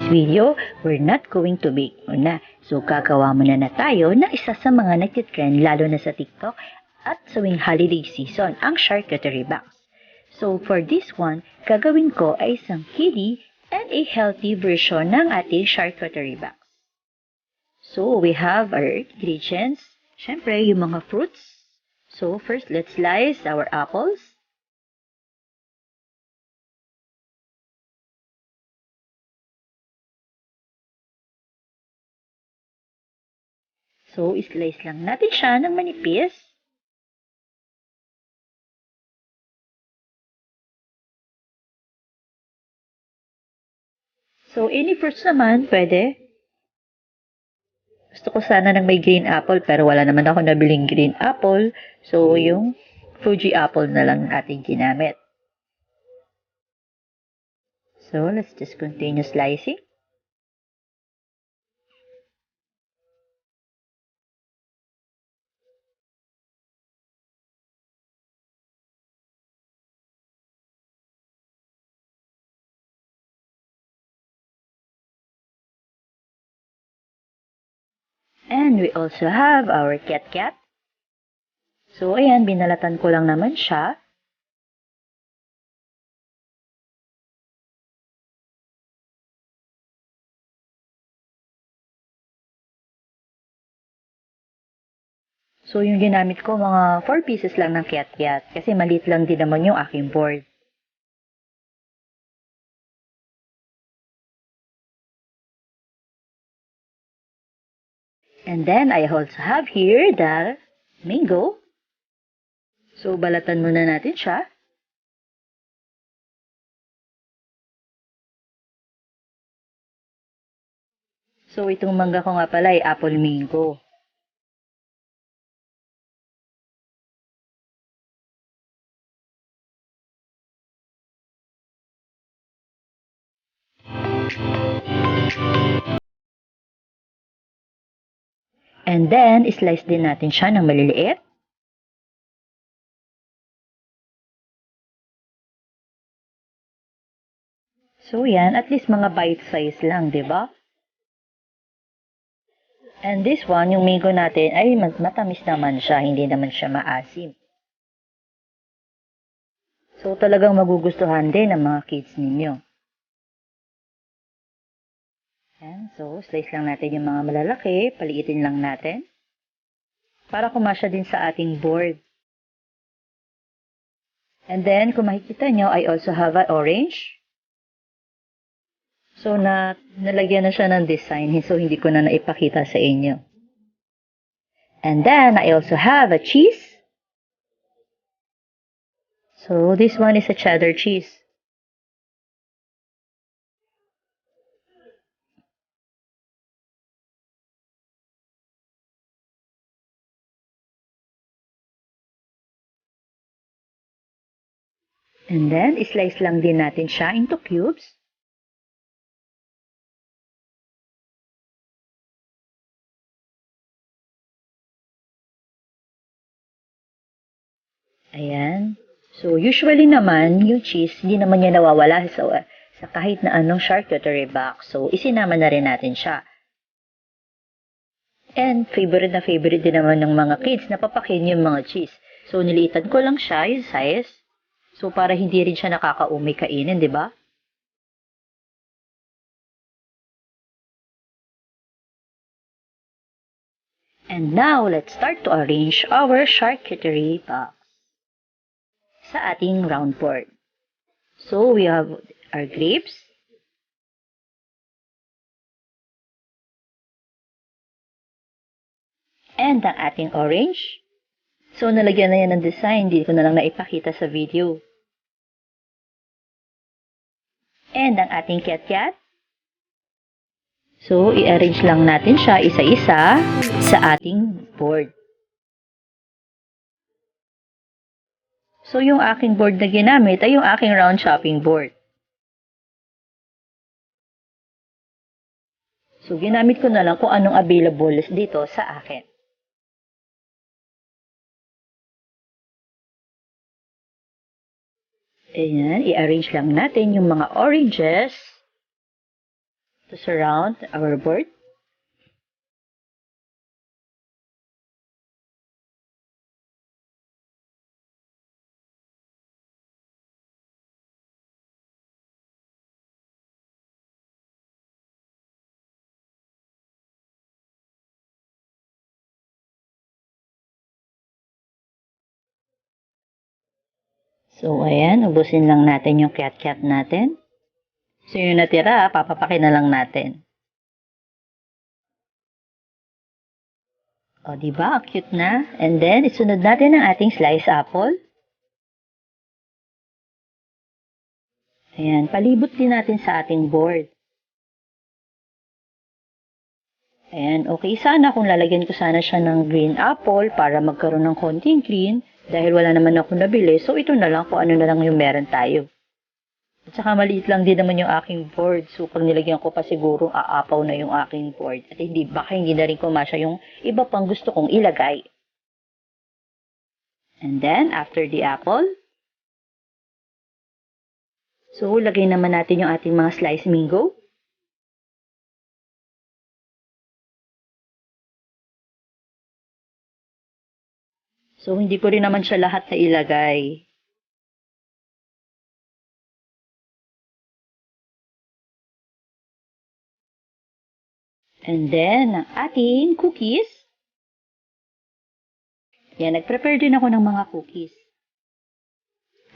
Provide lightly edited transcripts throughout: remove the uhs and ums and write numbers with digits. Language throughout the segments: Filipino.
video, we're not going to bake muna. So, gagawa muna na tayo ng isa sa mga nagtitrend lalo na sa TikTok at tuwing holiday season, ang charcuterie box. So, for this one, gagawin ko ay isang kiddie and a healthy version ng ating charcuterie box. So, we have our ingredients. Syempre, yung mga fruits. So, first, let's slice our apples. So, slice lang natin siya ng manipis. So, any fruits naman, pwede. Gusto ko sana ng may green apple, pero wala naman ako nabiling green apple. So, yung Fuji apple na lang ating ginamit. So, let's just continue slicing. And we also have our cat. So, ayan, binalatan ko lang naman siya. So, yung ginamit ko, mga 4 pieces lang ng cat. Kasi maliit lang din naman yung aking board. And then, I also have here the mango. So, balatan muna natin siya. So, itong mangga ko nga pala ay apple mango. And then, slice din natin siya ng maliliit. So, yan. At least mga bite size lang, di ba? And this one, yung mango natin, ay matamis naman siya. Hindi naman siya maasim. So, talagang magugustuhan din ng mga kids ninyo. Yan. So, slice lang natin yung mga malalaki. Paliitin lang natin. Para kumasya din sa ating board. And then, kung makikita nyo, I also have an orange. So, nalagyan na siya ng design. So, hindi ko na naipakita sa inyo. And then, I also have a cheese. So, this one is a cheddar cheese. And then, slice lang din natin siya into cubes. Ayan. So, usually naman, yung cheese, hindi naman niya nawawala sa kahit na anong charcuterie box. So, isinama na rin natin siya. And favorite na favorite din naman ng mga kids na papakin yung mga cheese. So, niliitan ko lang siya, yung size. So, para hindi rin siya nakakaumay kainin, di ba? And now, let's start to arrange our charcuterie box sa ating round board. So, we have our grapes. And ang ating orange. So, nalagyan na yan ng design. Hindi ko na lang naipakita sa video. And ang ating cat. So, i-arrange lang natin siya isa-isa sa ating board. So, yung aking board na ginamit ay yung aking round chopping board. So, ginamit ko na lang kung anong available dito sa akin. Ayan, i-arrange lang natin yung mga oranges to surround our board. So, ayan, ubusin lang natin yung cat natin. So, yung natira, papapakin na lang natin. O, diba? Cute na. And then, isunod natin ang ating sliced apple. Ayan, palibot din natin sa ating board. Ayan, okay sana kung lalagyan ko sana siya ng green apple para magkaroon ng konting green dahil wala naman ako nabili. So, ito na lang kung ano na lang yung meron tayo. At saka maliit lang din naman yung aking board. So, pag nilagyan ko pa siguro, aapaw na yung aking board. At baka hindi na rin kumasya yung iba pang gusto kong ilagay. And then, after the apple, so, lagay naman natin yung ating mga sliced mango. So, hindi ko rin naman siya lahat na ilagay. And then, ang ating cookies. Yan, nag-prepare din ako ng mga cookies.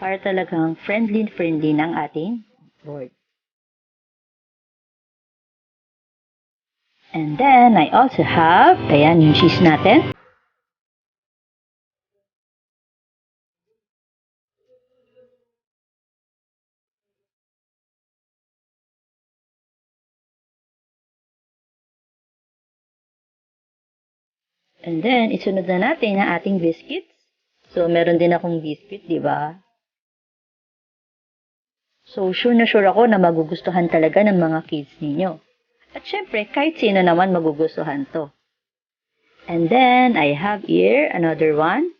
Para talagang friendly ng ating board. And then, I also have, ayan, yung cheese natin. And then, isunod na natin ang ating biscuits. So, meron din akong biscuit, di ba? So, sure na sure ako na magugustuhan talaga ng mga kids ninyo. At syempre, kahit sino naman magugustuhan to. And then, I have here another one.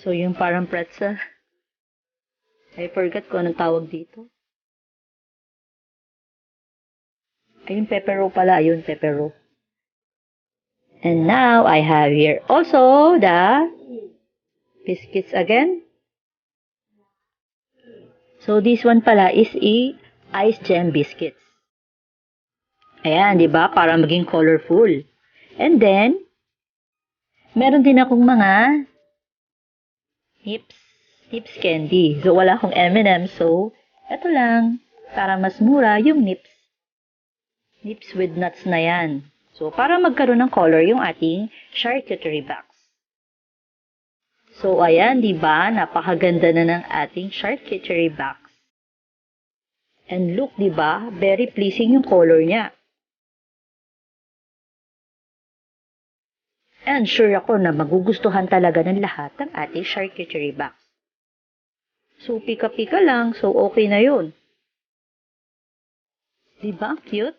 So, yung parang pretzel. I forgot kung anong tawag dito. Ayun, pepero pala. Ayun, pepero. And now, I have here also the biscuits again. So, this one pala is a ice gem biscuits. Ayan, di ba? Para maging colorful. And then, meron din akong mga nips candy. So, wala akong M&M. So, eto lang. Para mas mura yung nips. Nips with nuts na yan. So, para magkaroon ng color yung ating charcuterie box. So, ayan, di ba? Napakaganda na ng ating charcuterie box. And look, di ba? Very pleasing yung color niya. And sure ako na magugustuhan talaga ng lahat ng ating charcuterie box. So, pika-pika lang. So, okay na yun. Diba? Cute?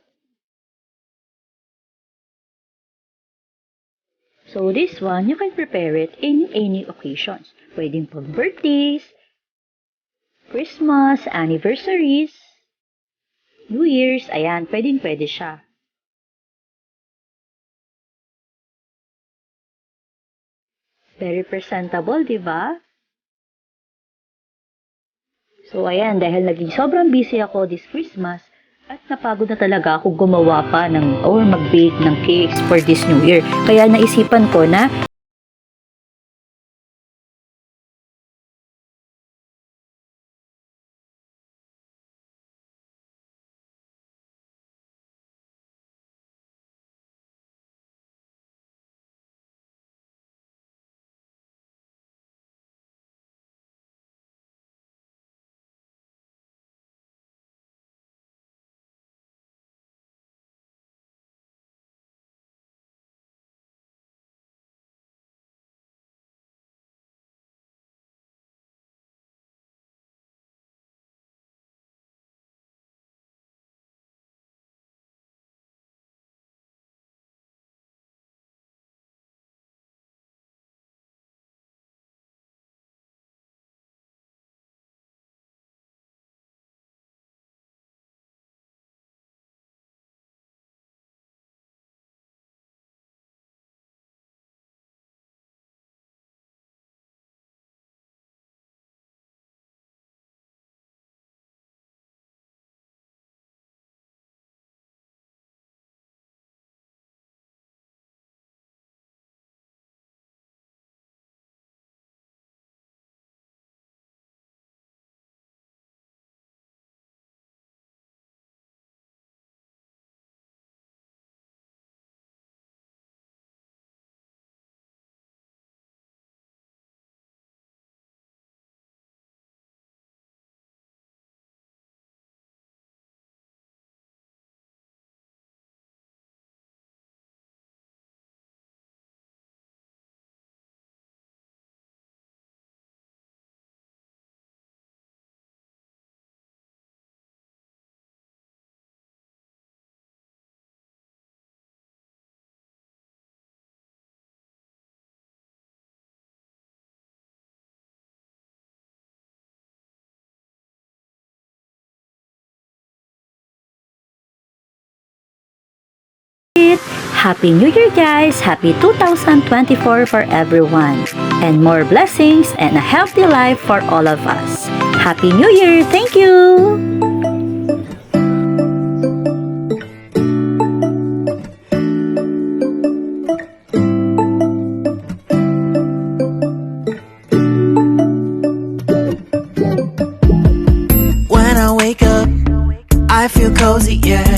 So, this one, you can prepare it in any occasions. Pwedeng pag birthdays, Christmas, anniversaries, New Year's, ayan, pwede siya. Very presentable, di ba? So, ayan, dahil naging sobrang busy ako this Christmas, at napagod na talaga ako gumawa pa ng or mag-bake ng cakes for this New Year. Kaya naisipan ko na Happy New Year, guys! Happy 2024 for everyone! And more blessings and a healthy life for all of us. Happy New Year! Thank you! When I wake up, I feel cozy, yeah.